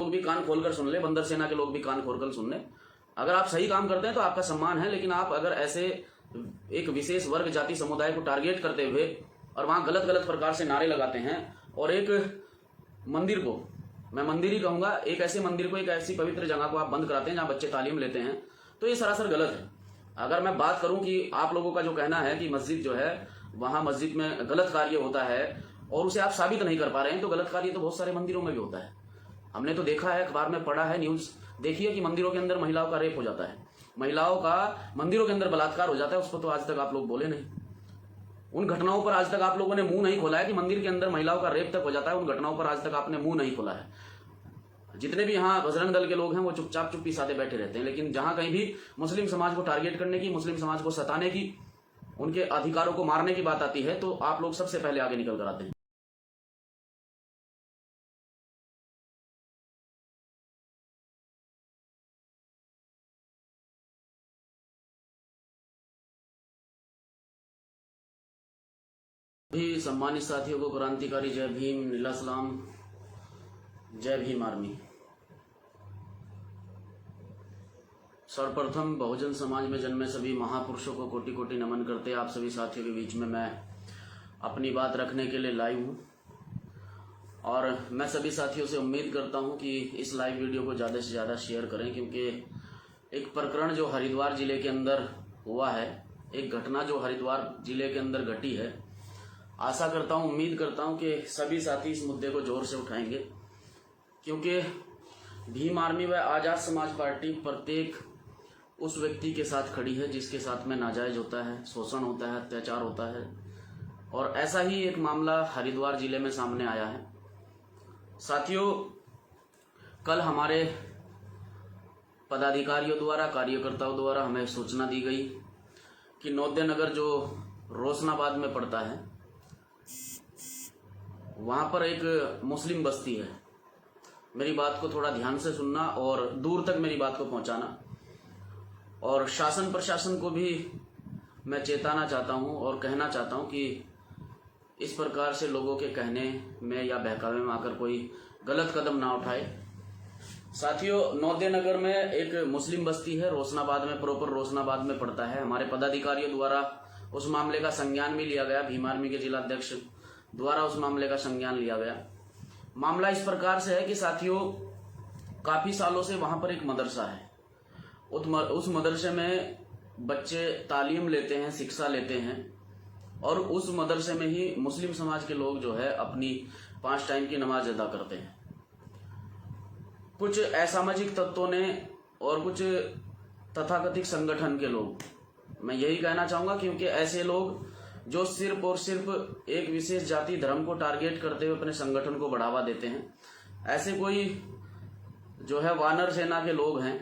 लोग भी कान खोलकर सुन ले, बंदर सेना के लोग भी कान खोलकर सुन ले। अगर आप सही काम करते हैं तो आपका सम्मान है, लेकिन आप अगर ऐसे एक विशेष वर्ग जाति समुदाय को टारगेट करते हुए और वहां गलत गलत प्रकार से नारे लगाते हैं और एक मंदिर को, मैं मंदिर ही कहूंगा, एक ऐसे मंदिर को, एक ऐसी पवित्र जगह को आप बंद कराते हैं जहां बच्चे तालीम लेते हैं, तो ये सरासर गलत है। अगर मैं बात करूं कि आप लोगों का जो कहना है कि मस्जिद जो है वहां मस्जिद में गलत कार्य होता है और उसे आप साबित नहीं कर पा रहे हैं, तो गलत कार्य तो बहुत सारे मंदिरों में भी होता है। हमने तो देखा है, अखबार में पढ़ा है, न्यूज देखिए कि मंदिरों के अंदर महिलाओं का रेप हो जाता है, महिलाओं का मंदिरों के अंदर बलात्कार हो जाता है। उस पर तो आज तक आप लोग बोले नहीं। उन घटनाओं पर आज तक आप लोगों ने मुंह नहीं खोला है कि मंदिर के अंदर महिलाओं का रेप तक हो जाता है। उन घटनाओं पर आज तक आपने मुंह नहीं खोला है। जितने भी यहाँ बजरंग दल के लोग हैं वो चुपचाप चुप्पी साधे बैठे रहते हैं, लेकिन जहां कहीं भी मुस्लिम समाज को टारगेट करने की, मुस्लिम समाज को सताने की, उनके अधिकारों को मारने की बात आती है तो आप लोग सबसे पहले आगे निकल कर आते हैं। भी सम्मानित साथियों को क्रांतिकारी जय भीम, नीला सलाम, जय भीम आर्मी। सर्वप्रथम बहुजन समाज में जन्मे सभी महापुरुषों को कोटि कोटि नमन करते आप सभी साथियों के बीच में मैं अपनी बात रखने के लिए लाइव हूँ। और मैं सभी साथियों से उम्मीद करता हूँ कि इस लाइव वीडियो को ज़्यादा से ज़्यादा शेयर करें, क्योंकि एक प्रकरण जो हरिद्वार जिले के अंदर हुआ है, एक घटना जो हरिद्वार जिले के अंदर घटी है, आशा करता हूँ, उम्मीद करता हूँ कि सभी साथी इस मुद्दे को जोर से उठाएंगे, क्योंकि भीम आर्मी व आज़ाद समाज पार्टी प्रत्येक उस व्यक्ति के साथ खड़ी है जिसके साथ में नाजायज होता है, शोषण होता है, अत्याचार होता है। और ऐसा ही एक मामला हरिद्वार जिले में सामने आया है। साथियों, कल हमारे पदाधिकारियों द्वारा, कार्यकर्ताओं द्वारा हमें सूचना दी गई कि नौद्य नगर जो रोशनाबाद में पड़ता है, वहां पर एक मुस्लिम बस्ती है। मेरी बात को थोड़ा ध्यान से सुनना और दूर तक मेरी बात को पहुंचाना, और शासन प्रशासन को भी मैं चेताना चाहता हूं और कहना चाहता हूं कि इस प्रकार से लोगों के कहने में या बहकावे में आकर कोई गलत कदम ना उठाए। साथियों, नौद्य नगर में एक मुस्लिम बस्ती है, रोशनाबाद में, प्रॉपर रोशनाबाद में पड़ता है। हमारे पदाधिकारियों द्वारा उस मामले का संज्ञान भी लिया गया, भीम आर्मी के जिला अध्यक्ष द्वारा उस मामले का संज्ञान लिया गया। मामला इस प्रकार से है कि साथियों, काफी सालों से वहां पर एक मदरसा है। उस मदरसे में बच्चे तालीम लेते हैं, शिक्षा लेते हैं, और उस मदरसे में ही मुस्लिम समाज के लोग जो है अपनी 5 टाइम की नमाज अदा करते हैं। कुछ असामाजिक तत्वों ने और कुछ तथाकथित संगठन के लोग, मैं यही कहना चाहूंगा, क्योंकि ऐसे लोग जो सिर्फ और सिर्फ एक विशेष जाति धर्म को टारगेट करते हुए अपने संगठन को बढ़ावा देते हैं, ऐसे कोई जो है वानर सेना के लोग हैं,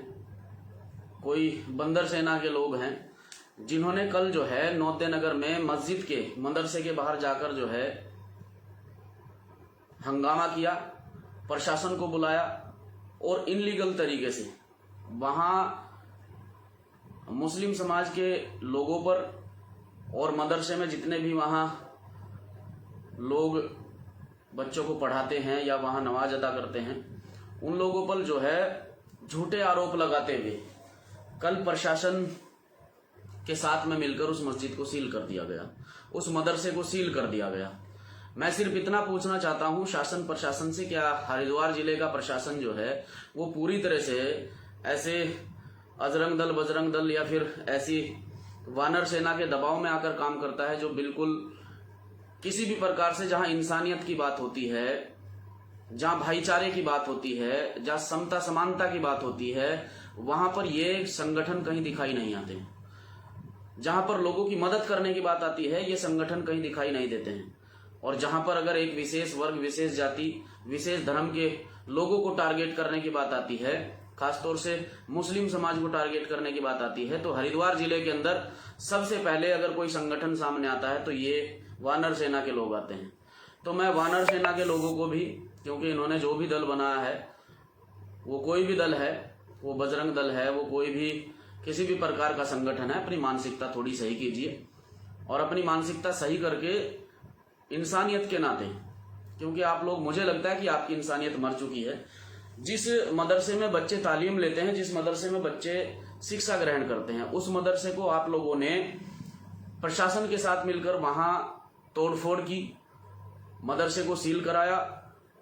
कोई बंदर सेना के लोग हैं, जिन्होंने कल जो है नौद्य नगर में मस्जिद के मदरसे के बाहर जाकर जो है हंगामा किया, प्रशासन को बुलाया और इनलीगल तरीके से वहां मुस्लिम समाज के लोगों पर और मदरसे में जितने भी वहां लोग बच्चों को पढ़ाते हैं या वहां नमाज अदा करते हैं, उन लोगों पर जो है झूठे आरोप लगाते हुए कल प्रशासन के साथ में मिलकर उस मस्जिद को सील कर दिया गया, उस मदरसे को सील कर दिया गया। मैं सिर्फ इतना पूछना चाहता हूं शासन प्रशासन से, क्या हरिद्वार जिले का प्रशासन जो है वो पूरी तरह से ऐसे अजरंग दल, बजरंग दल या फिर ऐसी वानर सेना के दबाव में आकर काम करता है, जो बिल्कुल किसी भी प्रकार से, जहां इंसानियत की बात होती है, जहां भाईचारे की बात होती है, जहां समता समानता की बात होती है, वहां पर ये संगठन कहीं दिखाई नहीं आते। जहां पर लोगों की मदद करने की बात आती है, ये संगठन कहीं दिखाई नहीं देते हैं। और जहां पर अगर एक विशेष वर्ग, विशेष जाति, विशेष धर्म के लोगों को टारगेट करने की बात आती है, खासतौर से मुस्लिम समाज को टारगेट करने की बात आती है, तो हरिद्वार जिले के अंदर सबसे पहले अगर कोई संगठन सामने आता है तो ये वानर सेना के लोग आते हैं। तो मैं वानर सेना के लोगों को भी, क्योंकि इन्होंने जो भी दल बनाया है, वो कोई भी दल है, वो बजरंग दल है, वो कोई भी किसी भी प्रकार का संगठन है, अपनी मानसिकता थोड़ी सही कीजिए और अपनी मानसिकता सही करके इंसानियत के नाते, क्योंकि आप लोग, मुझे लगता है कि आपकी इंसानियत मर चुकी है, जिस मदरसे में बच्चे तालीम लेते हैं, जिस मदरसे में बच्चे शिक्षा ग्रहण करते हैं, उस मदरसे को आप लोगों ने प्रशासन के साथ मिलकर वहां तोड़फोड़ की, मदरसे को सील कराया,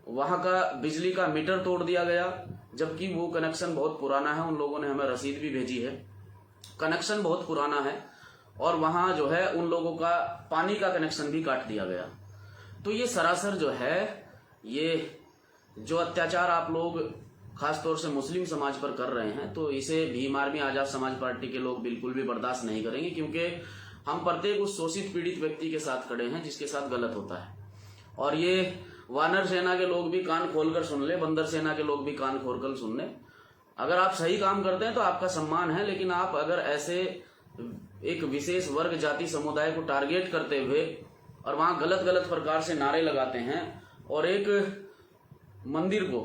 वहां का बिजली का मीटर तोड़ दिया गया, जबकि वो कनेक्शन बहुत पुराना है। उन लोगों ने हमें रसीद भी भेजी है, कनेक्शन बहुत पुराना है, और वहां जो है उन लोगों का पानी का कनेक्शन भी काट दिया गया। तो ये सरासर जो है, ये जो अत्याचार आप लोग खासतौर से मुस्लिम समाज पर कर रहे हैं, तो इसे भीम आर्मी आजाद समाज पार्टी के लोग बिल्कुल भी बर्दाश्त नहीं करेंगे, क्योंकि हम प्रत्येक उस शोषित पीड़ित व्यक्ति के साथ खड़े हैं जिसके साथ गलत होता है। और ये वानर सेना के लोग भी कान खोलकर सुन ले, बंदर सेना के लोग भी कान खोलकर सुन ले। अगर आप सही काम करते हैं तो आपका सम्मान है, लेकिन आप अगर ऐसे एक विशेष वर्ग जाति समुदाय को टारगेट करते हुए और वहां गलत गलत प्रकार से नारे लगाते हैं, और एक मंदिर को,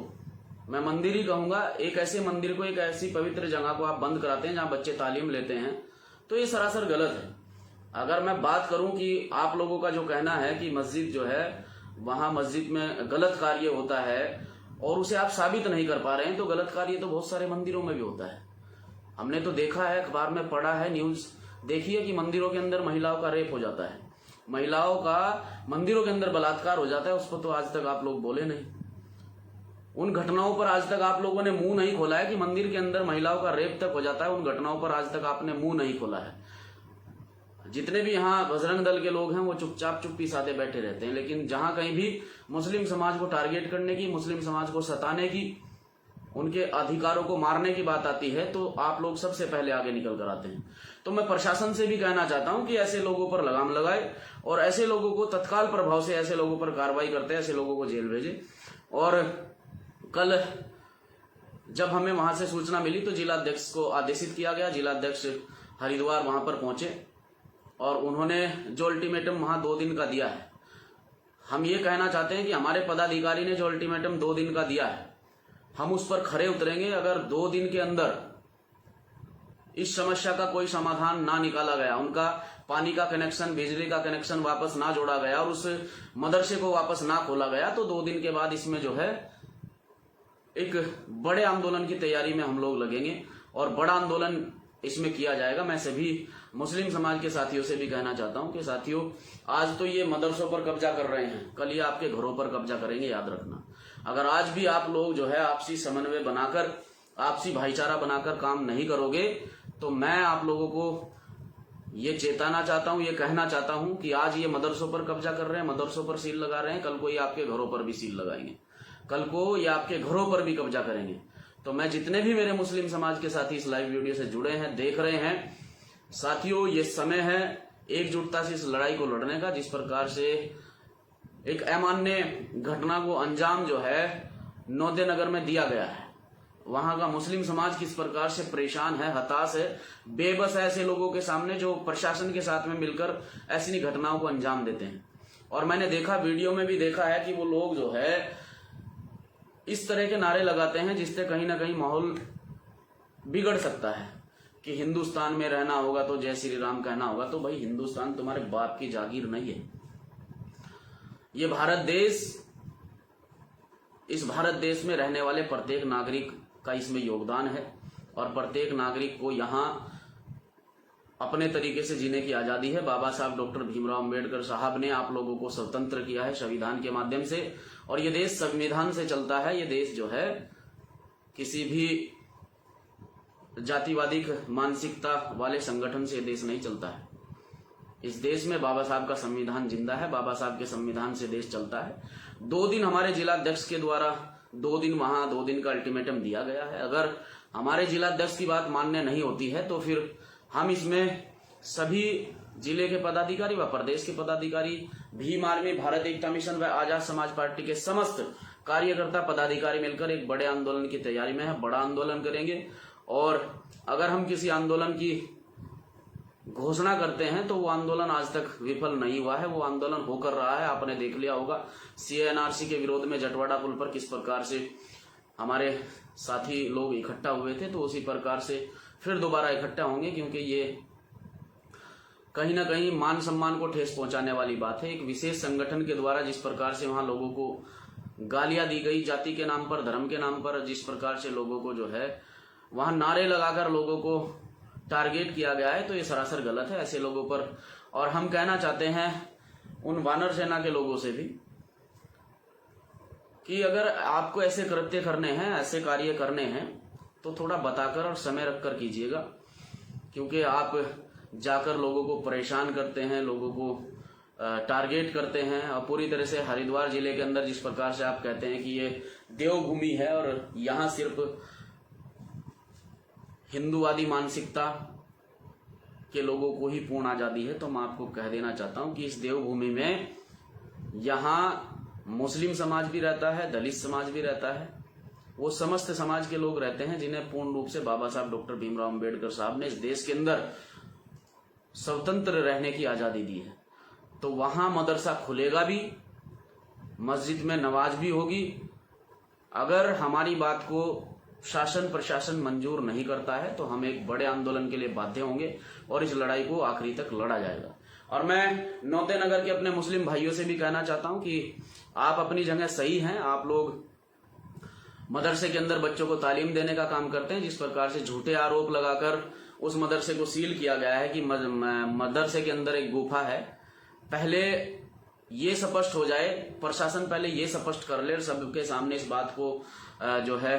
मैं मंदिर ही कहूंगा, एक ऐसे मंदिर को, एक ऐसी पवित्र जगह को आप बंद कराते हैं जहां बच्चे तालीम लेते हैं, तो ये सरासर गलत है। अगर मैं बात करूं कि आप लोगों का जो कहना है कि मस्जिद जो है, वहां मस्जिद में गलत कार्य होता है और उसे आप साबित नहीं कर पा रहे हैं, तो गलत कार्य तो बहुत सारे मंदिरों में भी होता है। हमने तो देखा है, अखबार में पढ़ा है, न्यूज देखी है कि मंदिरों के अंदर महिलाओं का रेप हो जाता है, महिलाओं का मंदिरों के अंदर बलात्कार हो जाता है। उस पर तो आज तक आप लोग बोले नहीं। उन घटनाओं पर आज तक आप लोगों ने मुंह नहीं खोला है कि मंदिर के अंदर महिलाओं का रेप तक हो जाता है। उन घटनाओं पर आज तक आपने मुंह नहीं खोला है। जितने भी यहाँ बजरंग दल के लोग हैं वो चुपचाप चुप्पी साधे बैठे रहते हैं, लेकिन जहां कहीं भी मुस्लिम समाज को टारगेट करने की, मुस्लिम समाज को सताने की, उनके अधिकारों को मारने की बात आती है, तो आप लोग सबसे पहले आगे निकल कर आते हैं। तो मैं प्रशासन से भी कहना चाहता हूं कि ऐसे लोगों पर लगाम लगाए और ऐसे लोगों को तत्काल प्रभाव से, ऐसे लोगों पर कार्रवाई करते हैं, ऐसे लोगों को जेल भेजे। और कल जब हमें वहां से सूचना मिली तो जिलाध्यक्ष को आदेशित किया गया। जिलाध्यक्ष हरिद्वार वहां पर पहुंचे और उन्होंने जो अल्टीमेटम वहां 2 दिन का दिया है, हम ये कहना चाहते हैं कि हमारे पदाधिकारी ने जो अल्टीमेटम 2 दिन का दिया है, हम उस पर खरे उतरेंगे। अगर 2 दिन के अंदर इस समस्या का कोई समाधान ना निकाला गया, उनका पानी का कनेक्शन, बिजली का कनेक्शन वापस ना जोड़ा गया और उस मदरसे को वापस ना खोला गया, तो 2 दिन के बाद इसमें जो है एक बड़े आंदोलन की तैयारी में हम लोग लगेंगे और बड़ा आंदोलन इसमें किया जाएगा। मैं सभी मुस्लिम समाज के साथियों से भी कहना चाहता हूं कि साथियों, आज तो ये मदरसों पर कब्जा कर रहे हैं, कल ये आपके घरों पर कब्जा करेंगे, याद रखना। अगर आज भी आप लोग जो है आपसी समन्वय बनाकर, आपसी भाईचारा बनाकर काम नहीं करोगे, तो मैं आप लोगों को ये चेताना चाहता हूं, ये कहना चाहता हूं कि आज ये मदरसों पर कब्जा कर रहे हैं, मदरसों पर सील लगा रहे हैं, कल को ये आपके घरों पर भी सील लगाएंगे, कल को ये आपके घरों पर भी कब्जा करेंगे। तो मैं जितने भी मेरे मुस्लिम समाज के साथी इस लाइव वीडियो से जुड़े हैं, देख रहे हैं, साथियों, ये समय है एकजुटता से इस लड़ाई को लड़ने का। जिस प्रकार से एक अमान्य घटना को अंजाम जो है नौदेनगर में दिया गया है, वहां का मुस्लिम समाज किस प्रकार से परेशान है, हताश है, बेबस है ऐसे लोगों के सामने जो प्रशासन के साथ में मिलकर ऐसी घटनाओं को अंजाम देते हैं। और मैंने देखा, वीडियो में भी देखा है कि वो लोग जो है इस तरह के नारे लगाते हैं जिससे कहीं ना कहीं माहौल बिगड़ सकता है कि हिंदुस्तान में रहना होगा तो जय श्री राम कहना होगा। तो भाई, हिंदुस्तान तुम्हारे बाप की जागीर नहीं है, ये भारत देश, इस भारत देश में रहने वाले प्रत्येक नागरिक का इसमें योगदान है और प्रत्येक नागरिक को यहाँ अपने तरीके से जीने की आजादी है। बाबा साहब डॉक्टर भीमराव अंबेडकर साहब ने आप लोगों को स्वतंत्र किया है संविधान के माध्यम से, और ये देश संविधान से चलता है। ये देश जो है किसी भी जातिवादी मानसिकता वाले संगठन से देश नहीं चलता है। इस देश में बाबा साहब का संविधान जिंदा है, बाबा साहब के संविधान से देश चलता है। 2 दिन हमारे जिलाध्यक्ष के द्वारा 2 दिन वहां 2 दिन का अल्टीमेटम दिया गया है। अगर हमारे जिलाध्यक्ष की बात मान्य नहीं होती है तो फिर हम इसमें सभी जिले के पदाधिकारी व प्रदेश के पदाधिकारी, भीम आर्मी, भारत एकता मिशन व आजाद समाज पार्टी के समस्त कार्यकर्ता पदाधिकारी मिलकर एक बड़े आंदोलन की तैयारी में है। बड़ा आंदोलन करेंगे और अगर हम किसी आंदोलन की घोषणा करते हैं तो वो आंदोलन आज तक विफल नहीं हुआ है, वो आंदोलन होकर रहा है। आपने देख लिया होगा CNRC के विरोध में जटवाड़ा पुल पर किस प्रकार से हमारे साथी लोग इकट्ठा हुए थे, तो उसी प्रकार से फिर दोबारा इकट्ठा होंगे, क्योंकि ये कहीं ना कहीं मान सम्मान को ठेस पहुंचाने वाली बात है। एक विशेष संगठन के द्वारा जिस प्रकार से वहां लोगों को गालियां दी गई जाति के नाम पर, धर्म के नाम पर, जिस प्रकार से लोगों को जो है वहां नारे लगाकर लोगों को टारगेट किया गया है, तो ये सरासर गलत है ऐसे लोगों पर। और हम कहना चाहते हैं उन वानर सेना के लोगों से भी कि अगर आपको ऐसे कृत्य करने हैं, ऐसे कार्य करने हैं, तो थोड़ा बताकर और समय रखकर कीजिएगा, क्योंकि आप जाकर लोगों को परेशान करते हैं, लोगों को टारगेट करते हैं। और पूरी तरह से हरिद्वार जिले के अंदर जिस प्रकार से आप कहते हैं कि ये देवभूमि है और यहाँ सिर्फ हिंदूवादी मानसिकता के लोगों को ही पूर्ण आजादी है, तो मैं आपको कह देना चाहता हूं कि इस देवभूमि में यहाँ मुस्लिम समाज भी रहता है, दलित समाज भी रहता है, वो समस्त समाज के लोग रहते हैं जिन्हें पूर्ण रूप से बाबा साहब डॉक्टर भीमराव अंबेडकर साहब ने इस देश के अंदर स्वतंत्र रहने की आजादी दी है। तो वहां मदरसा खुलेगा भी, मस्जिद में नमाज भी होगी। अगर हमारी बात को शासन प्रशासन मंजूर नहीं करता है तो हम एक बड़े आंदोलन के लिए बाध्य होंगे और इस लड़ाई को आखिरी तक लड़ा जाएगा। और मैं नौते नगर के अपने मुस्लिम भाइयों से भी कहना चाहता हूं कि आप अपनी जगह सही हैं, आप लोग मदरसे के अंदर बच्चों को तालीम देने का काम करते हैं। जिस प्रकार से झूठे आरोप लगाकर उस मदरसे को सील किया गया है कि मदरसे के अंदर एक गुफा है, पहले ये स्पष्ट हो जाए, प्रशासन पहले ये स्पष्ट कर ले, सबके सामने इस बात को जो है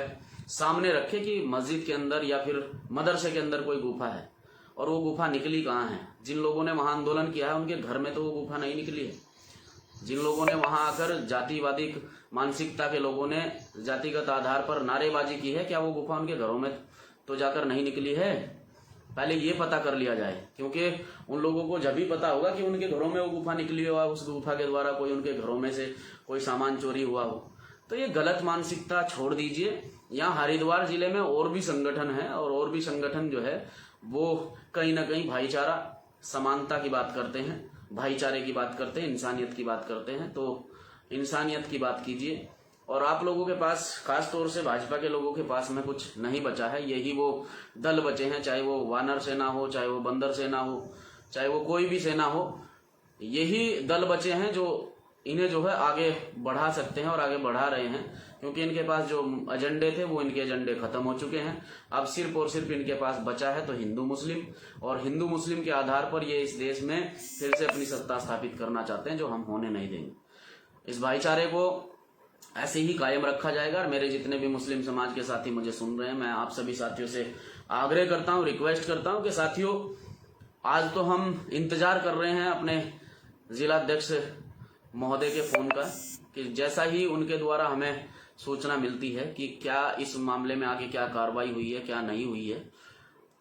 सामने रखे कि मस्जिद के अंदर या फिर मदरसे के अंदर कोई गुफा है, और वो गुफा निकली कहाँ है। जिन लोगों ने वहां आंदोलन किया है उनके घर में तो वो गुफा नहीं निकली है। जिन लोगों ने वहां आकर जातिवादी मानसिकता के लोगों ने जातिगत आधार पर नारेबाजी की है, क्या वो गुफा उनके घरों में तो जाकर नहीं निकली है? पहले ये पता कर लिया जाए, क्योंकि उन लोगों को जब भी पता होगा कि उनके घरों में वो गुफा निकली हो, उस गुफा के द्वारा कोई उनके घरों में से कोई सामान चोरी हुआ हो। तो ये गलत मानसिकता छोड़ दीजिए। यहाँ हरिद्वार जिले में और भी संगठन है, और भी संगठन जो है वो कहीं ना कहीं भाईचारा समानता की बात करते हैं, भाईचारे की बात करते हैं, इंसानियत की बात करते हैं। तो इंसानियत की बात कीजिए। और आप लोगों के पास, खास तौर से भाजपा के लोगों के पास में कुछ नहीं बचा है, यही वो दल बचे हैं, चाहे वो वानर सेना हो, चाहे वो बंदर सेना हो, चाहे वो कोई भी सेना हो, यही दल बचे हैं जो इन्हें जो है आगे बढ़ा सकते हैं और आगे बढ़ा रहे हैं। क्योंकि इनके पास जो एजेंडे थे वो इनके एजेंडे खत्म हो चुके हैं। अब सिर्फ और सिर्फ इनके पास बचा है तो हिंदू मुस्लिम, और हिंदू मुस्लिम के आधार पर ये इस देश में फिर से अपनी सत्ता स्थापित करना चाहते हैं, जो हम होने नहीं देंगे। इस भाईचारे को ऐसे ही कायम रखा जाएगा। और मेरे जितने भी मुस्लिम समाज के साथी मुझे सुन रहे हैं, मैं आप सभी साथियों से आग्रह करता हूं, रिक्वेस्ट करता हूं कि साथियों, आज तो हम इंतजार कर रहे हैं अपने जिलाध्यक्ष महोदय के फोन का, कि जैसा ही उनके द्वारा हमें सूचना मिलती है कि क्या इस मामले में आगे क्या कार्रवाई हुई है, क्या नहीं हुई है,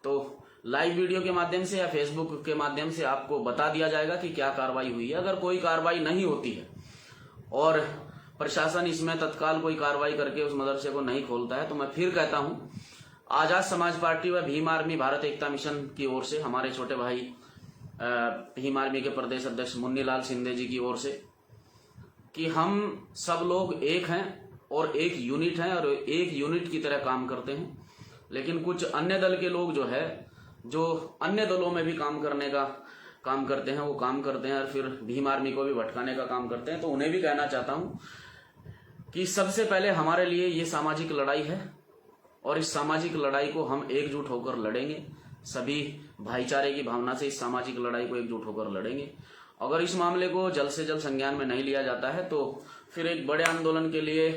तो लाइव वीडियो के माध्यम से या फेसबुक के माध्यम से आपको बता दिया जाएगा कि क्या कार्रवाई हुई है। अगर कोई कार्रवाई नहीं होती है और प्रशासन इसमें तत्काल कोई कार्रवाई करके उस मदरसे को नहीं खोलता है, तो मैं फिर कहता हूं, आजाद समाज पार्टी व भीम आर्मी भारत एकता मिशन की ओर से, हमारे छोटे भाई भीम आर्मी के प्रदेश अध्यक्ष मुन्नीलाल शिंदे जी की ओर से, कि हम सब लोग एक हैं और एक यूनिट हैं और एक यूनिट की तरह काम करते हैं। लेकिन कुछ अन्य दल के लोग जो है, जो अन्य दलों में भी काम करने का काम करते हैं, वो काम करते हैं और फिर भीम आर्मी को भी भटकाने का काम करते हैं। तो उन्हें भी कहना चाहता हूं कि सबसे पहले हमारे लिए ये सामाजिक लड़ाई है, और इस सामाजिक लड़ाई को हम एकजुट होकर लड़ेंगे। सभी भाईचारे की भावना से इस सामाजिक लड़ाई को एकजुट होकर लड़ेंगे। अगर इस मामले को जल्द से जल्द संज्ञान में नहीं लिया जाता है तो फिर एक बड़े आंदोलन के लिए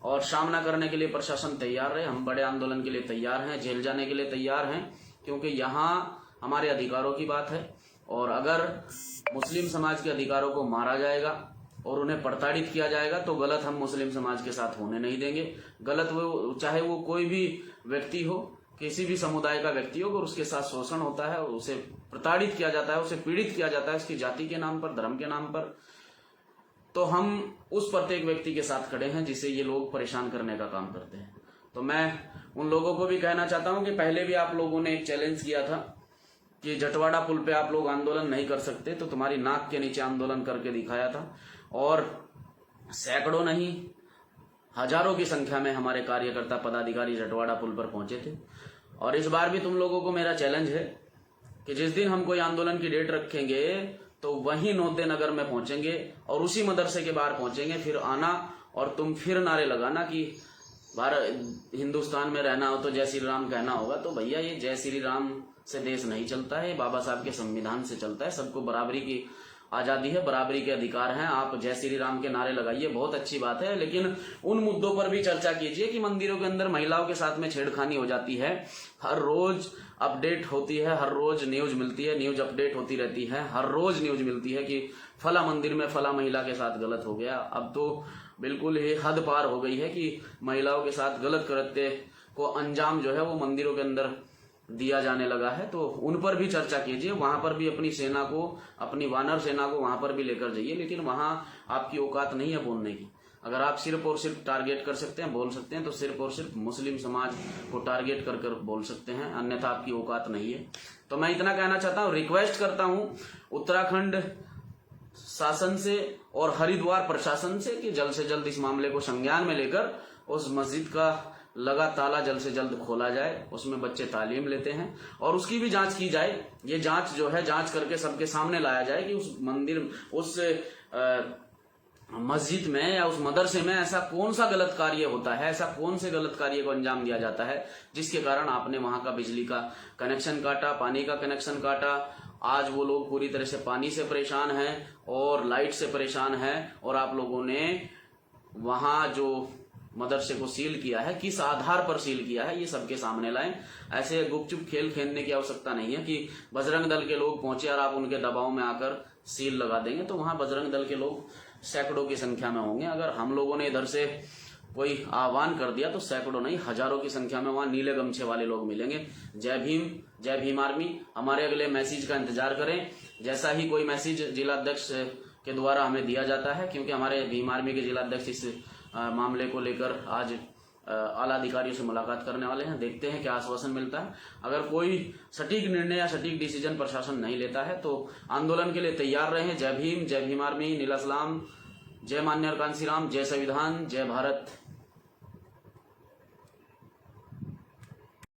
और सामना करने के लिए प्रशासन तैयार है। हम बड़े आंदोलन के लिए तैयार हैं, जेल जाने के लिए तैयार हैं, क्योंकि यहाँ हमारे अधिकारों की बात है। और अगर मुस्लिम समाज के अधिकारों को मारा जाएगा और उन्हें प्रताड़ित किया जाएगा तो गलत हम मुस्लिम समाज के साथ होने नहीं देंगे। गलत वो, चाहे वो कोई भी व्यक्ति हो, किसी भी समुदाय का व्यक्ति हो, अगर उसके साथ शोषण होता है, उसे प्रताड़ित किया जाता है, उसे पीड़ित किया जाता है उसकी जाति के नाम पर, धर्म के नाम पर, तो हम उस प्रत्येक व्यक्ति के साथ खड़े हैं जिसे ये लोग परेशान करने का काम करते हैं। तो मैं उन लोगों को भी कहना चाहता हूं कि पहले भी आप लोगों ने एक चैलेंज किया था कि जटवाड़ा पुल पे आप लोग आंदोलन नहीं कर सकते, तो तुम्हारी नाक के नीचे आंदोलन करके दिखाया था, और सैकड़ों नहीं हजारों की संख्या में हमारे कार्यकर्ता पदाधिकारी जटवाड़ा पुल पर पहुंचे थे। और इस बार भी तुम लोगों को मेरा चैलेंज है कि जिस दिन हम कोई आंदोलन की डेट रखेंगे तो वहीं नौते नगर में पहुंचेंगे और उसी मदरसे के बाहर पहुंचेंगे। फिर आना और तुम फिर नारे लगाना कि भारत हिंदुस्तान में रहना हो तो जय श्री राम कहना होगा, तो भैया ये जय श्री राम से देश नहीं चलता है, बाबा साहब के संविधान से चलता है। सबको बराबरी की आजादी है, बराबरी के अधिकार हैं। आप जय श्री राम के नारे लगाइए, बहुत अच्छी बात है, लेकिन उन मुद्दों पर भी चर्चा कीजिए कि मंदिरों के अंदर महिलाओं के साथ में छेड़खानी हो जाती है, हर रोज अपडेट होती है, हर रोज न्यूज मिलती है, न्यूज अपडेट होती रहती है, हर रोज न्यूज मिलती है कि फला मंदिर में फला महिला के साथ गलत हो गया। अब तो बिल्कुल ही हद पार हो गई है कि महिलाओं के साथ गलत कृत्य को अंजाम जो है वो मंदिरों के अंदर दिया जाने लगा है। तो उन पर भी चर्चा कीजिए, वहां पर भी अपनी सेना को, अपनी वानर सेना को वहां पर भी लेकर जाइए, लेकिन वहां आपकी औकात नहीं है बोलने की। अगर आप सिर्फ और सिर्फ टारगेट कर सकते हैं, बोल सकते हैं, तो सिर्फ और सिर्फ मुस्लिम समाज को टारगेट कर कर बोल सकते हैं, अन्यथा आपकी औकात नहीं है। तो मैं इतना कहना चाहता हूँ, रिक्वेस्ट करता हूँ उत्तराखंड शासन से और हरिद्वार प्रशासन से कि जल्द से जल्द इस मामले को संज्ञान में लेकर उस मस्जिद का लगा ताला जल्द से जल्द खोला जाए। उसमें बच्चे तालीम लेते हैं और उसकी भी जांच की जाए। ये जांच जो है, जांच करके सबके सामने लाया जाए कि उस मंदिर, उस मस्जिद में या उस मदरसे में ऐसा कौन सा गलत कार्य होता है, ऐसा कौन से गलत कार्य को अंजाम दिया जाता है जिसके कारण आपने वहां का बिजली का कनेक्शन काटा, पानी का कनेक्शन काटा। आज वो लोग पूरी तरह से पानी से परेशान हैं और लाइट से परेशान हैं, और आप लोगों ने वहां जो मदरसे को सील किया है, किस आधार पर सील किया है, ये सबके सामने लाएं। ऐसे गुपचुप खेल खेलने की आवश्यकता नहीं है कि बजरंग दल के लोग पहुंचे और आप उनके दबाव में आकर सील लगा देंगे। तो वहां बजरंग दल के लोग सैकड़ों की संख्या में होंगे। अगर हम लोगों ने इधर से कोई आह्वान कर दिया तो सैकड़ों नहीं, हजारों की संख्या में वहां नीले गमछे वाले लोग मिलेंगे। जय भीम, जय भीम आर्मी। हमारे अगले मैसेज का इंतजार करें। जैसा ही कोई मैसेज जिलाध्यक्ष के द्वारा हमें दिया जाता है, क्योंकि हमारे भीम आर्मी के जिलाध्यक्ष इस मामले को लेकर आज आला अधिकारियों से मुलाकात करने वाले हैं। देखते हैं क्या आश्वासन मिलता है। अगर कोई सटीक निर्णय या सटीक डिसीजन प्रशासन नहीं लेता है तो आंदोलन के लिए तैयार रहें। जय भीम आर्मी, नीला सलाम, जय मान्य कांसी राम, जय संविधान, जय भारत।